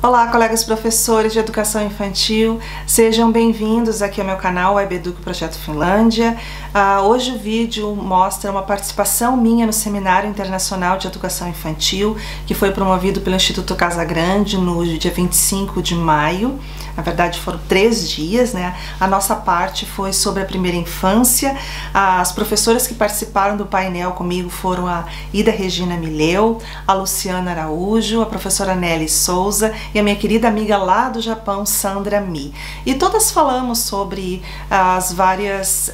Olá, colegas professores de educação infantil, sejam bem-vindos aqui ao meu canal WebEduc Projeto Finlândia. Hoje o vídeo mostra uma participação minha no Seminário Internacional de Educação Infantil, que foi promovido pelo Instituto Casa Grande no dia 25 de maio. Na verdade foram 3 dias, né? A nossa parte foi sobre a primeira infância. As professoras que participaram do painel comigo foram a Ida Regina Mileu, a Luciana Araújo, a professora Nelly Souza e a minha querida amiga lá do Japão, Sandra Mi. E todas falamos sobre as várias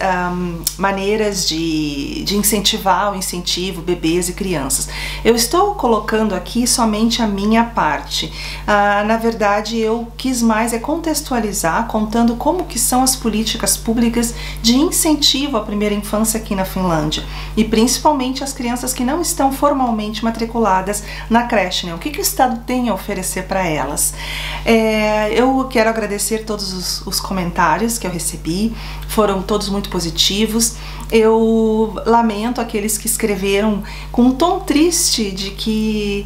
maneiras de incentivar o incentivo, bebês e crianças. Eu estou colocando aqui somente a minha parte. Na verdade, eu quis mais contextualizar, contando como que são as políticas públicas de incentivo à primeira infância aqui na Finlândia, e principalmente as crianças que não estão formalmente matriculadas na creche, né? O que o Estado tem a oferecer para elas. Eu quero agradecer todos os comentários que eu recebi, foram todos muito positivos. Eu lamento aqueles que escreveram com um tom triste de que,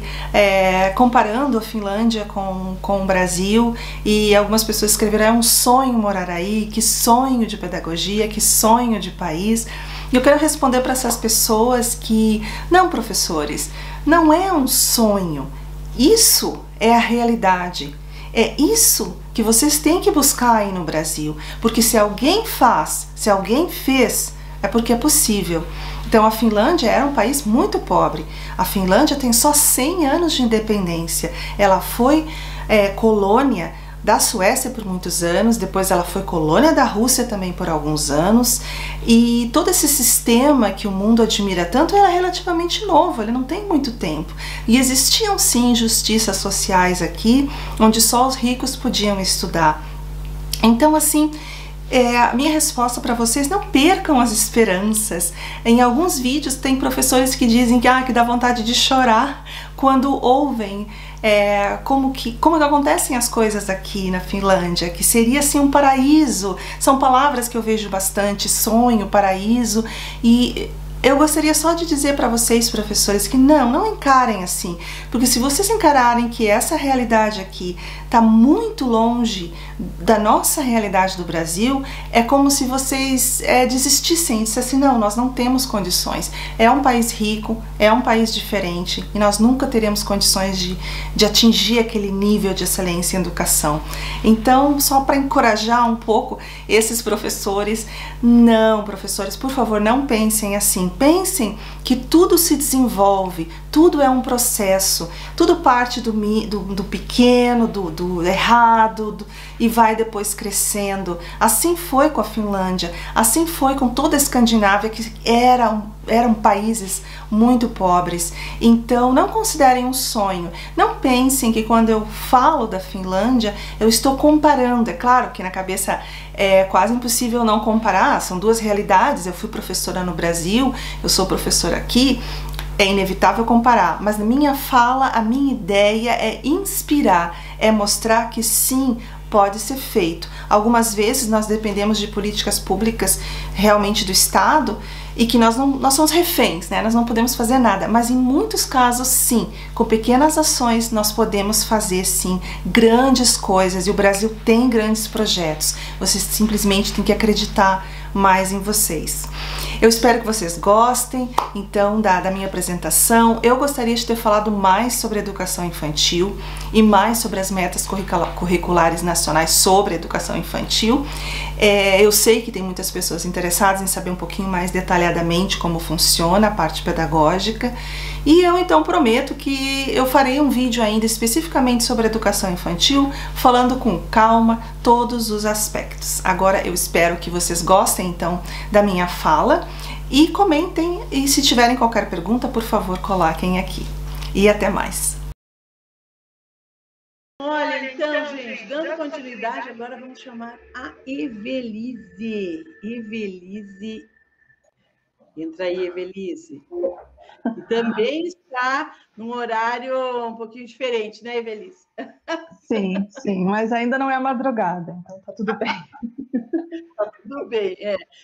comparando a Finlândia com o Brasil, e algumas pessoas escreveram: é um sonho morar aí, que sonho de pedagogia, que sonho de país. E eu quero responder para essas pessoas que, não, professores, não é um sonho, isso é a realidade. É isso que vocês têm que buscar aí no Brasil, porque se alguém faz, se alguém fez, é porque é possível. Então a Finlândia era um país muito pobre. A Finlândia tem só 100 anos de independência. Ela foi colônia da Suécia por muitos anos, depois ela foi colônia da Rússia também por alguns anos, e todo esse sistema que o mundo admira tanto era relativamente novo, ele não tem muito tempo. E existiam sim injustiças sociais aqui, onde só os ricos podiam estudar. Então assim, a minha resposta para vocês: não percam as esperanças. Em alguns vídeos tem professores que dizem que dá vontade de chorar quando ouvem como que acontecem as coisas aqui na Finlândia, que seria assim um paraíso. São palavras que eu vejo bastante: sonho, paraíso. E eu gostaria só de dizer para vocês, professores, que não encarem assim, porque se vocês encararem que essa realidade aqui está muito longe da nossa realidade do Brasil, é como se vocês desistissem e dissessem: não, nós não temos condições. É um país rico, é um país diferente, e nós nunca teremos condições de atingir aquele nível de excelência em educação. Então, só para encorajar um pouco esses professores: não, professores, por favor, não pensem assim. Pensem que tudo se desenvolve, tudo é um processo, tudo parte do pequeno, do errado, e vai depois crescendo. Assim foi com a Finlândia, assim foi com toda a Escandinávia, que eram países muito pobres. Então não considerem um sonho, não pensem que quando eu falo da Finlândia eu estou comparando. É claro que na cabeça é quase impossível não comparar, são duas realidades. Eu fui professora no Brasil, eu sou professora aqui, é inevitável comparar, mas na minha fala, a minha ideia é inspirar, é mostrar que sim, pode ser feito. Algumas vezes nós dependemos de políticas públicas realmente do Estado, e que nós somos reféns, né? Nós não podemos fazer nada, mas em muitos casos sim, com pequenas ações nós podemos fazer sim grandes coisas, e o Brasil tem grandes projetos. Vocês simplesmente têm que acreditar mais em vocês. Eu espero que vocês gostem então da minha apresentação. Eu gostaria de ter falado mais sobre educação infantil e mais sobre as metas curriculares nacionais sobre educação infantil. Eu sei que tem muitas pessoas interessadas em saber um pouquinho mais detalhadamente como funciona a parte pedagógica, e eu então prometo que eu farei um vídeo ainda especificamente sobre educação infantil, falando com calma todos os aspectos. Agora eu espero que vocês gostem então da minha fala, e comentem, e se tiverem qualquer pergunta, por favor, coloquem aqui. E até mais! Olha, então, gente, dando continuidade, agora vamos chamar a Evelise. Evelise, entra aí, Evelise. E também está num horário um pouquinho diferente, né, Evelise? Sim, mas ainda não é madrugada, então tá tudo bem. Tá tudo bem,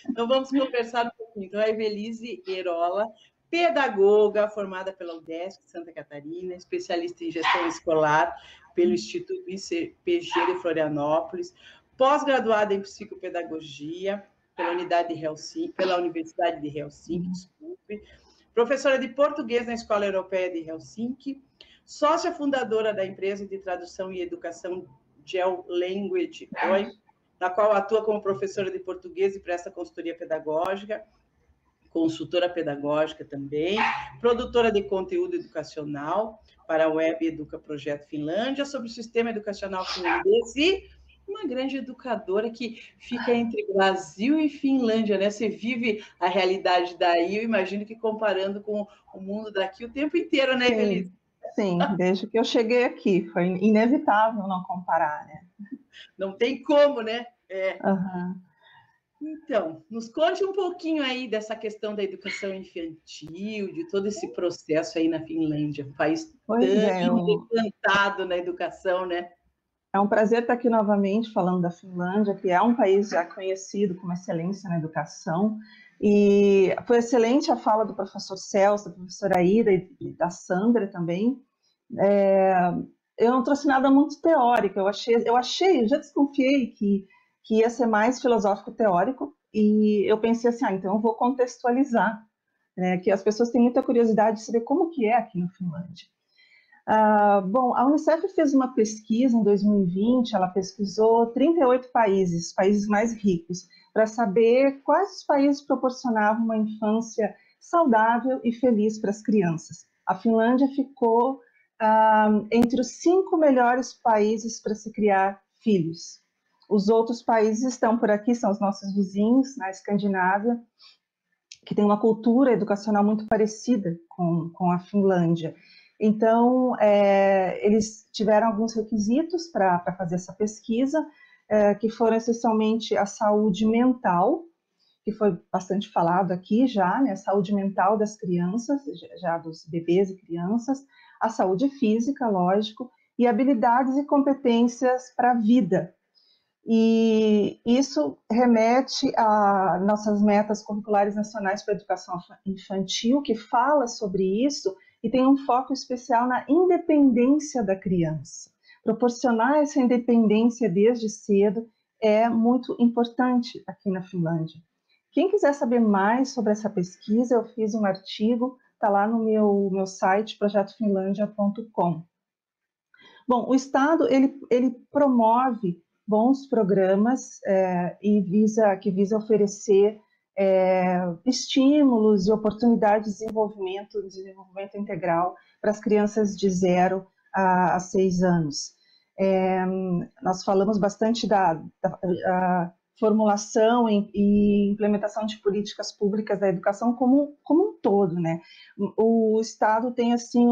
Então vamos conversar um pouquinho. Então, a Evelise Erola, pedagoga formada pela UDESC Santa Catarina, especialista em gestão escolar, pelo Instituto ICPG de Florianópolis, pós-graduada em psicopedagogia pela Universidade de Helsinki, professora de português na Escola Europeia de Helsinki, sócia fundadora da empresa de tradução e educação Gel Language, na qual atua como professora de português e presta consultoria pedagógica, consultora pedagógica também, produtora de conteúdo educacional para a Web Educa Projeto Finlândia, sobre o sistema educacional finlandês e uma grande educadora que fica entre Brasil e Finlândia, né? Você vive a realidade daí, eu imagino que comparando com o mundo daqui o tempo inteiro, né, Evelise? Sim, desde que eu cheguei aqui, foi inevitável não comparar, né? Não tem como, né? Uhum. Então, nos conte um pouquinho aí dessa questão da educação infantil, de todo esse processo aí na Finlândia, um país tão encantado na educação, né? É um prazer estar aqui novamente falando da Finlândia, que é um país já conhecido como excelência na educação. E foi excelente a fala do professor Celso, da professora Ida e da Sandra também. Eu não trouxe nada muito teórico, eu já desconfiei que ia ser mais filosófico teórico, e eu pensei assim, então eu vou contextualizar, né, que as pessoas têm muita curiosidade de saber como que é aqui na Finlândia. Bom, a Unicef fez uma pesquisa em 2020, ela pesquisou 38 países mais ricos, para saber quais os países proporcionavam uma infância saudável e feliz para as crianças. A Finlândia ficou entre os 5 melhores países para se criar filhos. Os outros países estão por aqui, são os nossos vizinhos, na Escandinávia, que tem uma cultura educacional muito parecida com a Finlândia. Então, eles tiveram alguns requisitos para fazer essa pesquisa, que foram essencialmente a saúde mental, que foi bastante falado aqui já, né, a saúde mental das crianças, já dos bebês e crianças, a saúde física, lógico, e habilidades e competências para a vida. E isso remete a nossas metas curriculares nacionais para a educação infantil, que fala sobre isso e tem um foco especial na independência da criança. Proporcionar essa independência desde cedo é muito importante aqui na Finlândia. Quem quiser saber mais sobre essa pesquisa, eu fiz um artigo, está lá no meu site, projetofinlandia.com. Bom, o Estado, ele promove bons programas que visa oferecer estímulos e oportunidades de desenvolvimento integral para as crianças de 0 a 6 anos. Nós falamos bastante da formulação e implementação de políticas públicas da educação como um todo, né? O Estado tem, assim,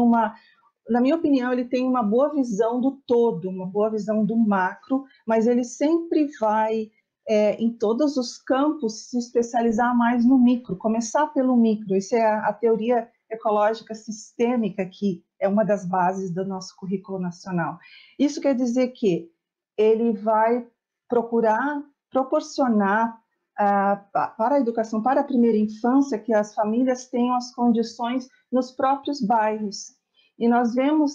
na minha opinião, ele tem uma boa visão do todo, uma boa visão do macro, mas ele sempre vai, em todos os campos, se especializar mais no micro, começar pelo micro. Isso é a teoria ecológica sistêmica, que é uma das bases do nosso currículo nacional. Isso quer dizer que ele vai procurar proporcionar para a educação, para a primeira infância, que as famílias tenham as condições nos próprios bairros. E nós vemos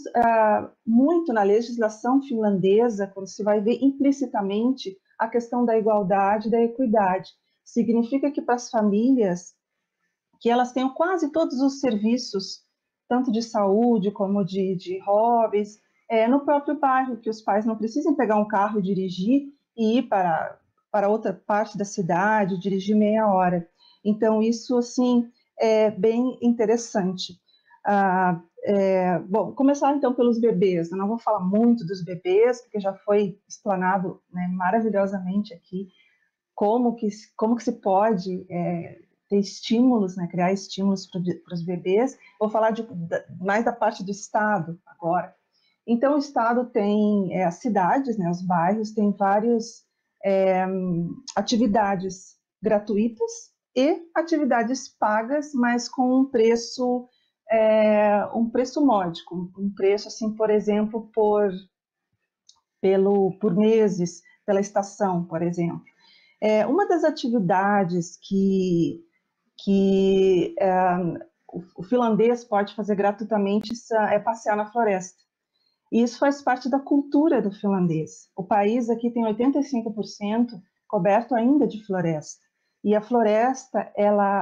muito na legislação finlandesa, quando se vai ver implicitamente a questão da igualdade e da equidade. Significa que para as famílias, que elas tenham quase todos os serviços, tanto de saúde como de hobbies, no próprio bairro, que os pais não precisem pegar um carro e dirigir e ir para outra parte da cidade, dirigir meia hora. Então, isso, assim, é bem interessante. Bom, começar então pelos bebês. Eu não vou falar muito dos bebês, porque já foi explanado, né, maravilhosamente aqui como que se pode ter estímulos, né, criar estímulos para os bebês. Vou falar mais da parte do Estado agora. Então, o Estado tem as cidades, né, os bairros, tem várias atividades gratuitas e atividades pagas, mas com um preço módico, um preço, assim, por exemplo, por meses, pela estação, por exemplo. Uma das atividades que o finlandês pode fazer gratuitamente é passear na floresta. E isso faz parte da cultura do finlandês. O país aqui tem 85% coberto ainda de floresta. E a floresta,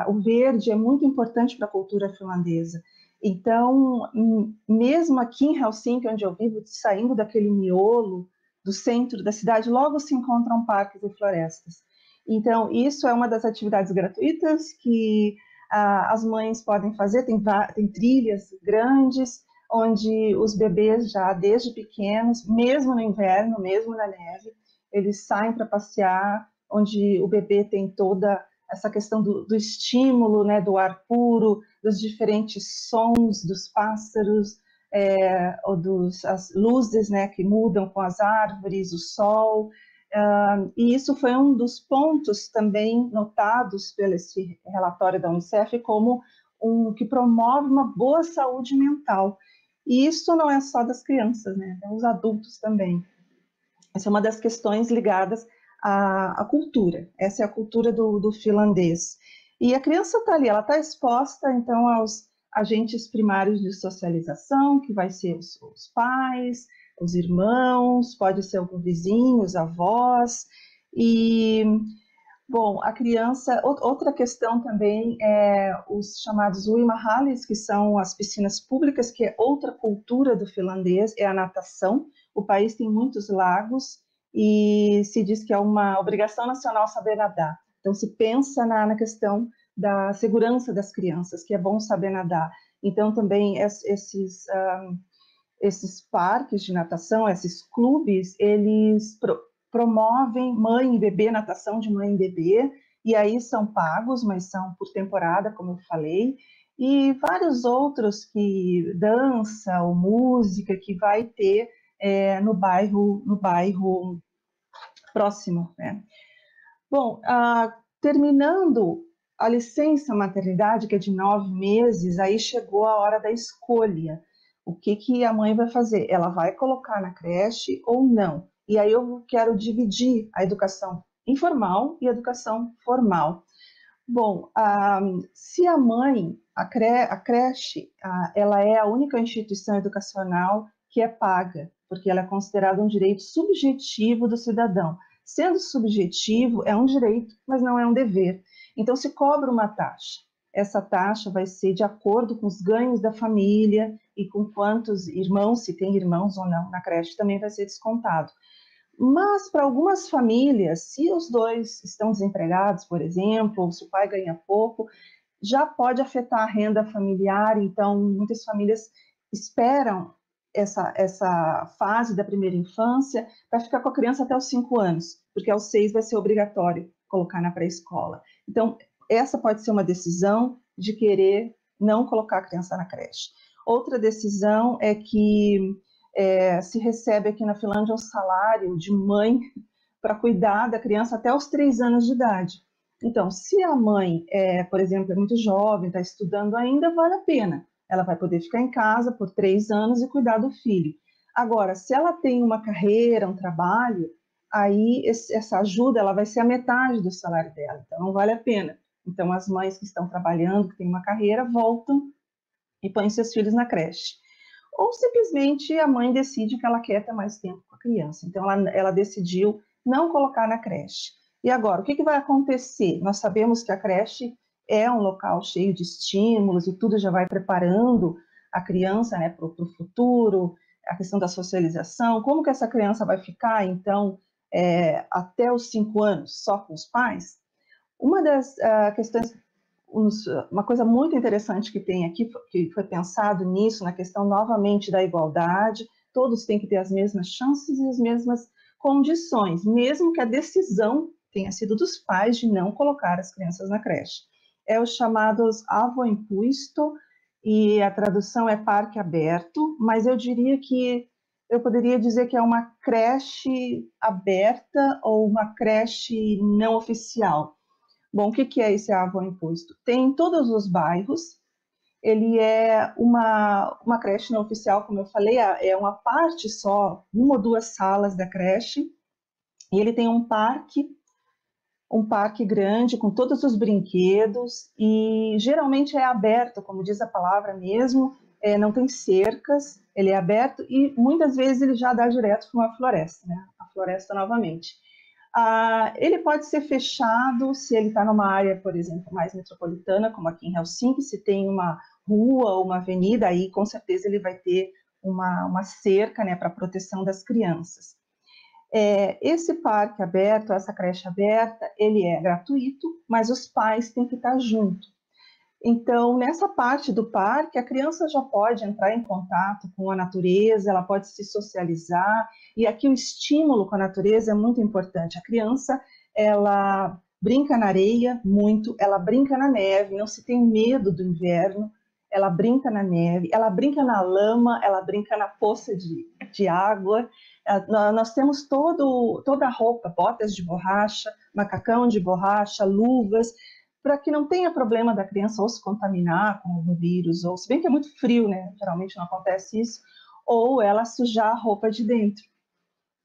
o verde é muito importante para a cultura finlandesa. Então, mesmo aqui em Helsinki, onde eu vivo, saindo daquele miolo do centro da cidade, logo se encontram parques e florestas. Então, isso é uma das atividades gratuitas que as mães podem fazer. Tem trilhas grandes, onde os bebês já desde pequenos, mesmo no inverno, mesmo na neve, eles saem para passear, onde o bebê tem toda essa questão do estímulo, né, do ar puro, dos diferentes sons dos pássaros, ou as luzes, né, que mudam com as árvores, o sol. E isso foi um dos pontos também notados pelo esse relatório da Unicef como que promove uma boa saúde mental. E isso não é só das crianças, né? Tem os adultos também. Essa é uma das questões ligadas à cultura. Essa é a cultura do finlandês. E a criança está ali, ela está exposta, então, aos agentes primários de socialização, que vai ser os pais, os irmãos, pode ser algum vizinho, os avós. E, bom, a criança... Outra questão também é os chamados uimahallis, que são as piscinas públicas, que é outra cultura do finlandês, é a natação. O país tem muitos lagos e se diz que é uma obrigação nacional saber nadar. Então, se pensa na questão da segurança das crianças, que é bom saber nadar. Então, também esses parques de natação, esses clubes, eles promovem mãe e bebê, natação de mãe e bebê, e aí são pagos, mas são por temporada, como eu falei, e vários outros que dança ou música que vai ter no bairro próximo, né? Bom, terminando a licença maternidade, que é de 9 meses, aí chegou a hora da escolha. O que a mãe vai fazer? Ela vai colocar na creche ou não? E aí eu quero dividir a educação informal e a educação formal. Bom, se a mãe, a creche, ela é a única instituição educacional que é paga, porque ela é considerada um direito subjetivo do cidadão. Sendo subjetivo, é um direito, mas não é um dever. Então, se cobra uma taxa. Essa taxa vai ser de acordo com os ganhos da família e com quantos irmãos, se tem irmãos ou não, na creche também vai ser descontado. Mas, para algumas famílias, se os dois estão desempregados, por exemplo, ou se o pai ganha pouco, já pode afetar a renda familiar. Então, muitas famílias esperam essa fase da primeira infância para ficar com a criança até os 5 anos, porque aos 6 vai ser obrigatório colocar na pré-escola. Então, essa pode ser uma decisão de querer não colocar a criança na creche. Outra decisão é que se recebe aqui na Finlândia um salário de mãe para cuidar da criança até os 3 anos de idade. Então, se a mãe, por exemplo, é muito jovem, está estudando ainda, vale a pena. Ela vai poder ficar em casa por 3 anos e cuidar do filho. Agora, se ela tem uma carreira, um trabalho, aí essa ajuda ela vai ser a metade do salário dela, então não vale a pena. Então, as mães que estão trabalhando, que têm uma carreira, voltam e põem seus filhos na creche. Ou simplesmente a mãe decide que ela quer ter mais tempo com a criança. Então, ela decidiu não colocar na creche. E agora, o que vai acontecer? Nós sabemos que a creche é um local cheio de estímulos e tudo já vai preparando a criança, né, para o futuro, a questão da socialização. Como que essa criança vai ficar, então, até os 5 anos só com os pais? Uma das questões, uma coisa muito interessante que tem aqui, que foi pensado nisso, na questão novamente da igualdade, todos têm que ter as mesmas chances e as mesmas condições, mesmo que a decisão tenha sido dos pais de não colocar as crianças na creche. É os chamados avoimpuisto, e a tradução é parque aberto, mas eu poderia dizer que é uma creche aberta ou uma creche não oficial. Bom, o que é esse avoimpuisto? Tem em todos os bairros. Ele é uma creche não oficial, como eu falei, é uma parte só, 1 ou 2 salas da creche, e ele tem um parque grande com todos os brinquedos, e geralmente é aberto, como diz a palavra mesmo, não tem cercas, ele é aberto e muitas vezes ele já dá direto para uma floresta, né? A floresta novamente. Ele pode ser fechado se ele está numa área, por exemplo, mais metropolitana, como aqui em Helsinki, se tem uma rua ou uma avenida, aí com certeza ele vai ter uma cerca, né, para proteção das crianças. Esse parque aberto, essa creche aberta, ele é gratuito, mas os pais têm que estar junto. Então, nessa parte do parque, a criança já pode entrar em contato com a natureza, ela pode se socializar, e aqui o estímulo com a natureza é muito importante. A criança, ela brinca na areia muito, ela brinca na neve, não se tem medo do inverno, ela brinca na neve, ela brinca na lama, ela brinca na poça de água. Nós temos toda a roupa, botas de borracha, macacão de borracha, luvas, para que não tenha problema da criança ou se contaminar com algum vírus, ou se bem que é muito frio, né? Geralmente não acontece isso, ou ela sujar a roupa de dentro.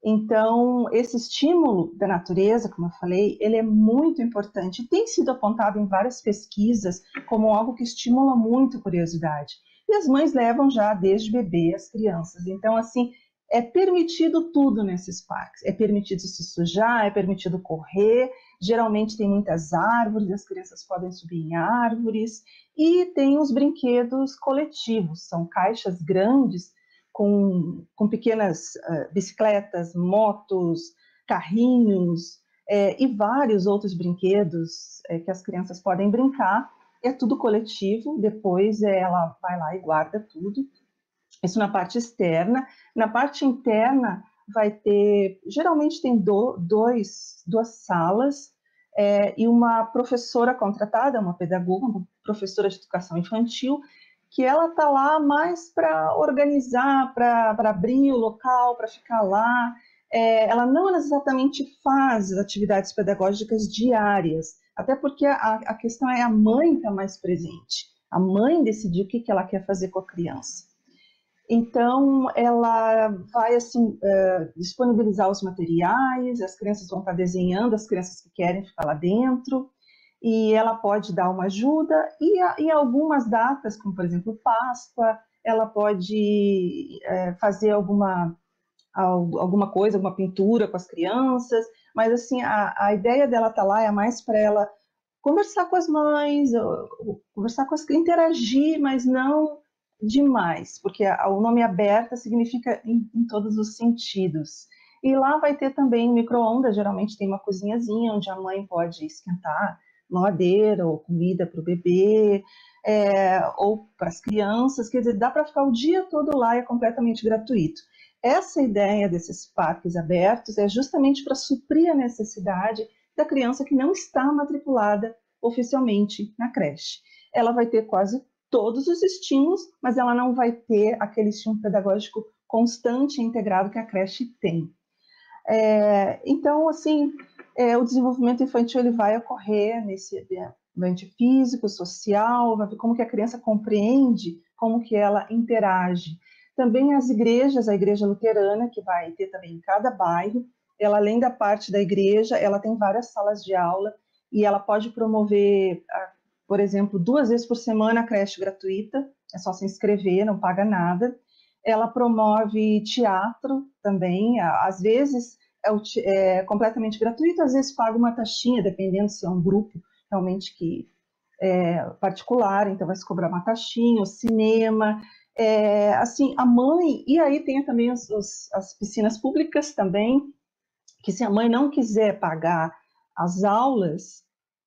Então, esse estímulo da natureza, como eu falei, ele é muito importante. Tem sido apontado em várias pesquisas como algo que estimula muito a curiosidade. E as mães levam já desde bebê as crianças. Então, assim, é permitido tudo nesses parques. É permitido se sujar, é permitido correr. Geralmente tem muitas árvores, as crianças podem subir em árvores. E tem os brinquedos coletivos, são caixas grandes com pequenas bicicletas, motos, carrinhos e vários outros brinquedos que as crianças podem brincar. É tudo coletivo, depois ela vai lá e guarda tudo. Isso na parte externa. Na parte interna vai ter, geralmente tem duas salas e uma professora contratada, uma pedagoga, uma professora de educação infantil, que ela está lá mais para organizar, para abrir o local, para ficar lá. Ela não exatamente faz as atividades pedagógicas diárias, até porque a questão é a mãe estar mais presente. A mãe decidir o que ela quer fazer com a criança. Então, ela vai assim, disponibilizar os materiais, as crianças vão estar desenhando, as crianças que querem ficar lá dentro, e ela pode dar uma ajuda, e algumas datas, como por exemplo Páscoa, ela pode fazer alguma coisa, alguma pintura com as crianças, mas assim, a ideia dela estar lá é mais para ela conversar com as mães, conversar com as interagir, mas não demais, porque o nome aberta significa em todos os sentidos. E lá vai ter também micro-ondas, geralmente tem uma cozinhazinha onde a mãe pode esquentar mamadeira ou comida para o bebê, ou para as crianças, quer dizer, dá para ficar o dia todo lá e é completamente gratuito. Essa ideia desses parques abertos é justamente para suprir a necessidade da criança que não está matriculada oficialmente na creche. Ela vai ter quase todos os estímulos, mas ela não vai ter aquele estímulo pedagógico constante e integrado que a creche tem. Então, assim, o desenvolvimento infantil ele vai ocorrer nesse ambiente físico, social, vai ver como que a criança compreende, como que ela interage. Também as igrejas, a igreja luterana, que vai ter também em cada bairro, ela além da parte da igreja, ela tem várias salas de aula e ela pode promover, por exemplo, 2 vezes por semana a creche gratuita, é só se inscrever, não paga nada. Ela promove teatro também, às vezes é completamente gratuito, às vezes paga uma taxinha, dependendo se é um grupo realmente que particular, então vai se cobrar uma taxinha, o cinema, assim, a mãe, e aí tem também as piscinas públicas também, que se a mãe não quiser pagar as aulas,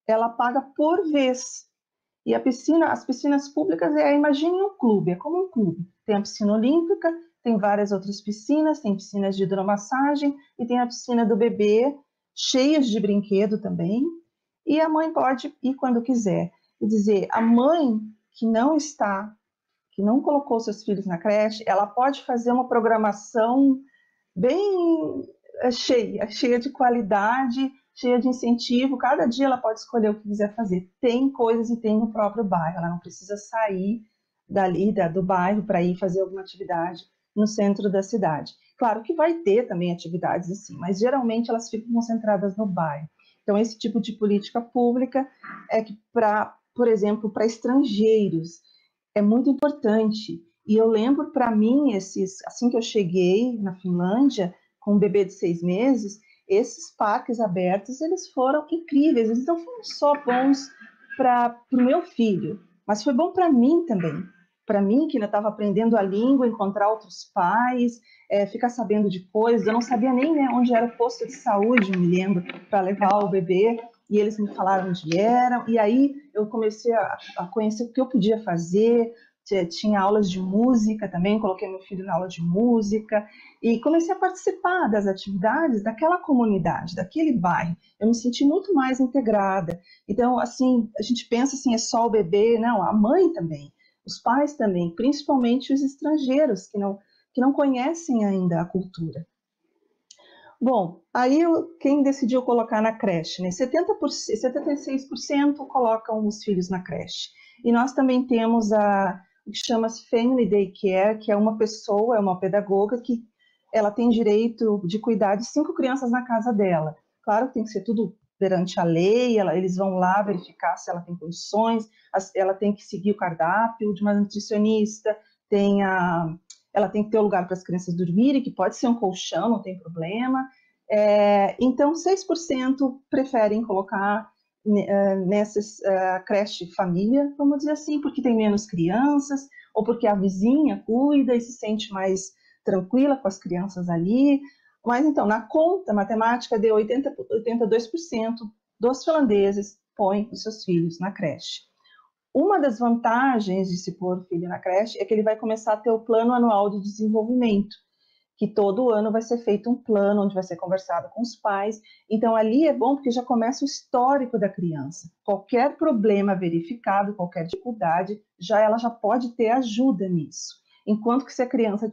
ela paga por vez. E as piscinas públicas, imagine um clube, é como um clube. Tem a piscina olímpica, tem várias outras piscinas, tem piscinas de hidromassagem e tem a piscina do bebê, cheias de brinquedo também. E a mãe pode ir quando quiser. Quer dizer, a mãe que não colocou seus filhos na creche, ela pode fazer uma programação bem cheia de qualidade, cheia de incentivo. Cada dia ela pode escolher o que quiser fazer. Tem coisas e tem no próprio bairro. Ela não precisa sair dali do bairro para ir fazer alguma atividade no centro da cidade. Claro que vai ter também atividades assim, mas geralmente elas ficam concentradas no bairro. Então, esse tipo de política pública é que, por exemplo, para estrangeiros, é muito importante E eu lembro, para mim, assim que eu cheguei na Finlândia, com um bebê de 6 meses, esses parques abertos, eles foram incríveis. Eles não foram só bons para o meu filho, mas foi bom para mim também. Para mim, que ainda estava aprendendo a língua, encontrar outros pais, ficar sabendo de coisas. Eu não sabia nem, né, onde era o posto de saúde, eu me lembro, para levar o bebê. E eles me falaram onde eram. E aí eu comecei a conhecer o que eu podia fazer. Tinha aulas de música também, coloquei meu filho na aula de música e comecei a participar das atividades daquela comunidade, daquele bairro. Eu me senti muito mais integrada. Então, assim, a gente pensa assim, é só o bebê, não, a mãe também, os pais também, principalmente os estrangeiros que não conhecem ainda a cultura. Bom, aí quem decidiu colocar na creche, né? 76% colocam os filhos na creche. E nós também temos o que chama Family Day Care, que é uma pessoa, é uma pedagoga que ela tem direito de cuidar de 5 crianças na casa dela. Claro que tem que ser tudo perante a lei, eles vão lá verificar se ela tem condições, ela tem que seguir o cardápio de uma nutricionista, ela tem que ter um lugar para as crianças dormirem, que pode ser um colchão, não tem problema. Então, 6% preferem colocar nessas creche família, vamos dizer assim, porque tem menos crianças, ou porque a vizinha cuida e se sente mais tranquila com as crianças ali. Mas, então, na conta matemática, deu 82% dos finlandeses põem os seus filhos na creche. Uma das vantagens de se pôr o filho na creche é que ele vai começar a ter o plano anual de desenvolvimento, que todo ano vai ser feito um plano onde vai ser conversado com os pais. Então, ali é bom porque já começa o histórico da criança. Qualquer problema verificado, qualquer dificuldade, ela já pode ter ajuda nisso. Enquanto que se a criança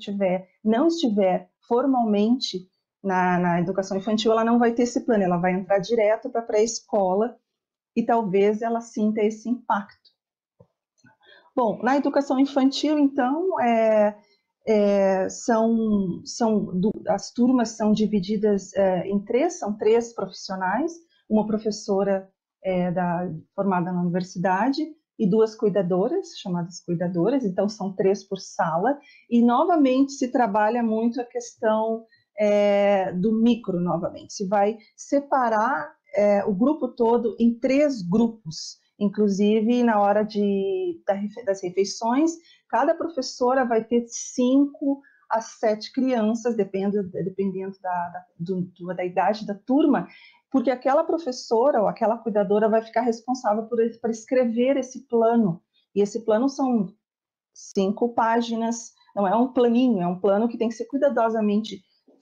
não estiver formalmente na educação infantil, ela não vai ter esse plano, ela vai entrar direto para a pré-escola e talvez ela sinta esse impacto. Bom, na educação infantil, então, as turmas são divididas em 3, são 3 profissionais, uma professora formada na universidade e 2 cuidadoras, chamadas cuidadoras, então são 3 por sala, e novamente se trabalha muito a questão do micro, novamente, se vai separar o grupo todo em 3 grupos, inclusive na hora das refeições, cada professora vai ter 5 a 7 crianças, dependendo da idade da turma, porque aquela professora ou aquela cuidadora vai ficar responsável por escrever esse plano. E esse plano são 5 páginas, não é um planinho, é um plano que tem que ser cuidadosamente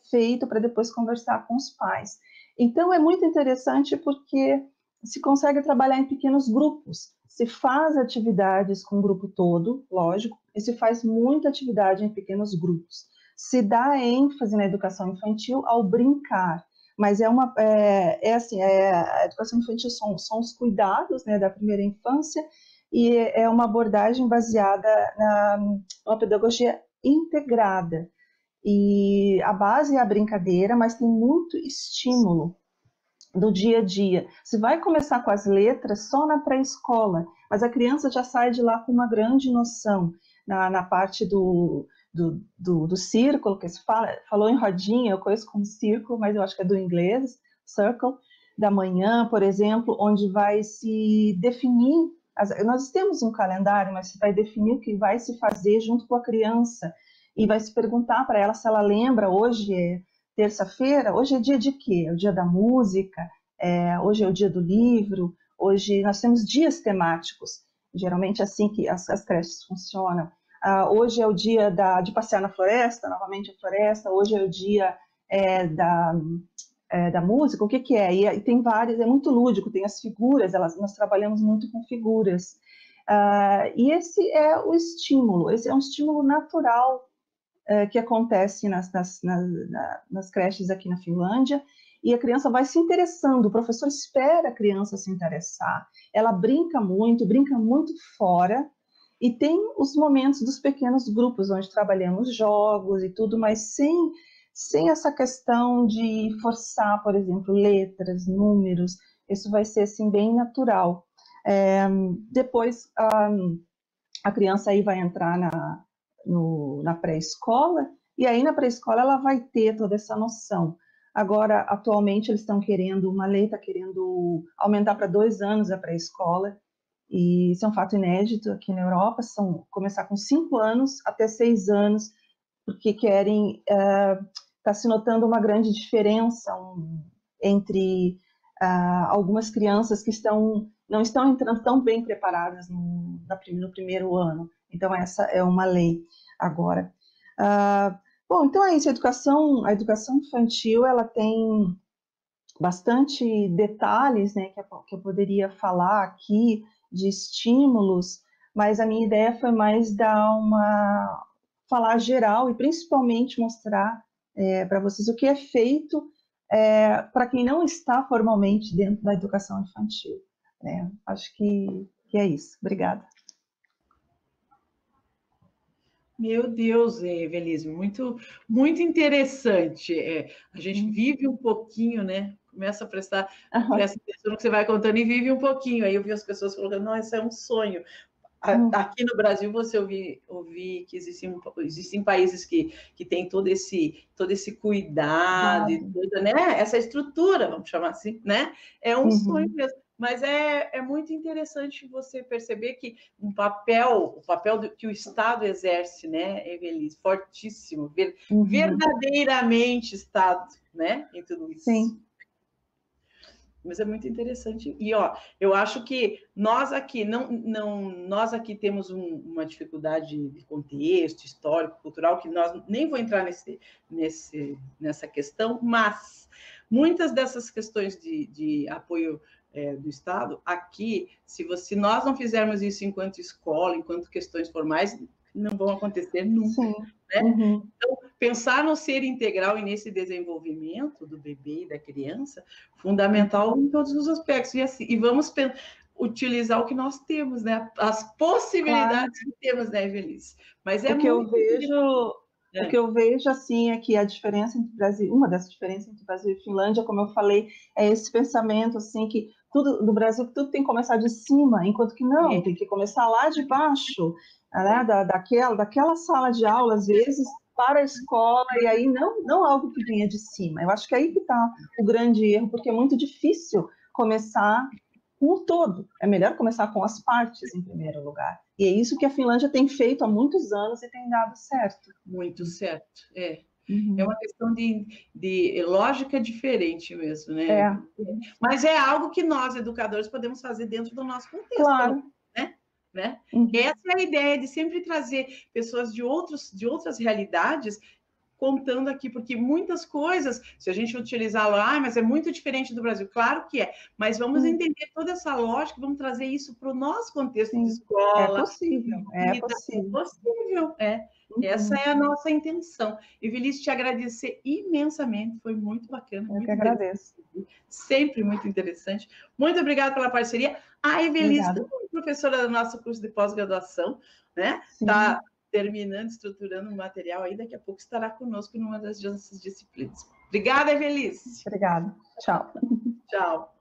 feito para depois conversar com os pais. Então, é muito interessante porque se consegue trabalhar em pequenos grupos, se faz atividades com o grupo todo, lógico, e se faz muita atividade em pequenos grupos. Se dá ênfase na educação infantil ao brincar, mas a educação infantil são os cuidados, né, da primeira infância, e é uma abordagem baseada numa pedagogia integrada. E a base é a brincadeira, mas tem muito estímulo do dia a dia. Você vai começar com as letras só na pré-escola, mas a criança já sai de lá com uma grande noção na parte do círculo, que se falou em rodinha, eu conheço como círculo, mas eu acho que é do inglês, circle, da manhã, por exemplo, onde vai se definir, nós temos um calendário, mas você vai definir o que vai se fazer junto com a criança, e vai se perguntar para ela se ela lembra, hoje é terça-feira, hoje é dia de quê? É o dia da música, hoje é o dia do livro, hoje nós temos dias temáticos, geralmente assim que as creches funcionam. Hoje é o dia de passear na floresta, novamente a floresta, hoje é o dia da música, o que é? E tem várias, é muito lúdico, tem as figuras, nós trabalhamos muito com figuras. E esse é o estímulo, esse é um estímulo natural que acontece nas creches aqui na Finlândia, e a criança vai se interessando, o professor espera a criança se interessar, ela brinca muito fora, e tem os momentos dos pequenos grupos, onde trabalhamos jogos e tudo, mas sem essa questão de forçar, por exemplo, letras, números, isso vai ser assim, bem natural. Depois, a criança aí vai entrar na pré-escola, e aí na pré-escola ela vai ter toda essa noção. Agora, atualmente, eles estão querendo, uma lei está querendo aumentar para 2 anos a pré-escola, e isso é um fato inédito aqui na Europa, começar com 5 anos até 6 anos, porque querem, está se notando uma grande diferença entre algumas crianças que não estão entrando tão bem preparadas no primeiro ano. Então, essa é uma lei agora. Bom, então é isso, a educação infantil, ela tem bastante detalhes, né, que eu poderia falar aqui, de estímulos, mas a minha ideia foi mais falar geral e principalmente mostrar para vocês o que é feito para quem não está formalmente dentro da educação infantil. Acho que é isso. Obrigada. Meu Deus, Evelise, muito, muito interessante. A gente vive um pouquinho, né? Começa a presta atenção no que você vai contando e vive um pouquinho. Aí eu vi as pessoas falando, não, isso é um sonho. Aqui no Brasil, você ouvi que existem países que têm todo esse cuidado, e toda, né? Essa estrutura, vamos chamar assim, né? É um sonho mesmo. Mas é muito interessante você perceber que o papel que o Estado exerce, né, Evelise, fortíssimo, verdadeiramente Estado, né, em tudo isso. Sim. Mas é muito interessante. E, eu acho que nós aqui nós aqui temos uma dificuldade de contexto histórico, cultural, que nós nem vou entrar nessa questão, mas muitas dessas questões de apoio do Estado, aqui, se nós não fizermos isso enquanto escola, enquanto questões formais, não vão acontecer nunca. Sim. Né? Então, pensar no ser integral e nesse desenvolvimento do bebê e da criança, fundamental em todos os aspectos. E vamos utilizar o que nós temos, né? As possibilidades que temos, né, Evelise? Mas o que eu vejo, assim, é que a diferença entre o Brasil, uma das diferenças entre o Brasil e Finlândia, como eu falei, é esse pensamento, assim, que no Brasil tudo tem que começar de cima, enquanto que não, tem que começar lá de baixo, né, daquela sala de aula, às vezes, para a escola, e aí não algo que venha de cima. Eu acho que aí que está o grande erro, porque é muito difícil começar com o todo. É melhor começar com as partes, em primeiro lugar. E é isso que a Finlândia tem feito há muitos anos e tem dado certo. Muito certo, É uma questão de lógica diferente mesmo, né? Mas é algo que nós, educadores, podemos fazer dentro do nosso contexto. Claro. Né? Essa é a ideia de sempre trazer pessoas de outras realidades contando aqui, porque muitas coisas, se a gente utilizar lá, mas é muito diferente do Brasil, claro que é, mas vamos entender toda essa lógica, vamos trazer isso para o nosso contexto de escola. É possível. Essa é a nossa intenção. Evelise, te agradecer imensamente, foi muito bacana. Eu que agradeço. Sempre muito interessante. Muito obrigada pela parceria. A Evelise, professora do nosso curso de pós-graduação, né? Está terminando, estruturando o material aí, daqui a pouco estará conosco numa das nossas disciplinas. Obrigada, Evelise. Obrigada. Tchau. Tchau.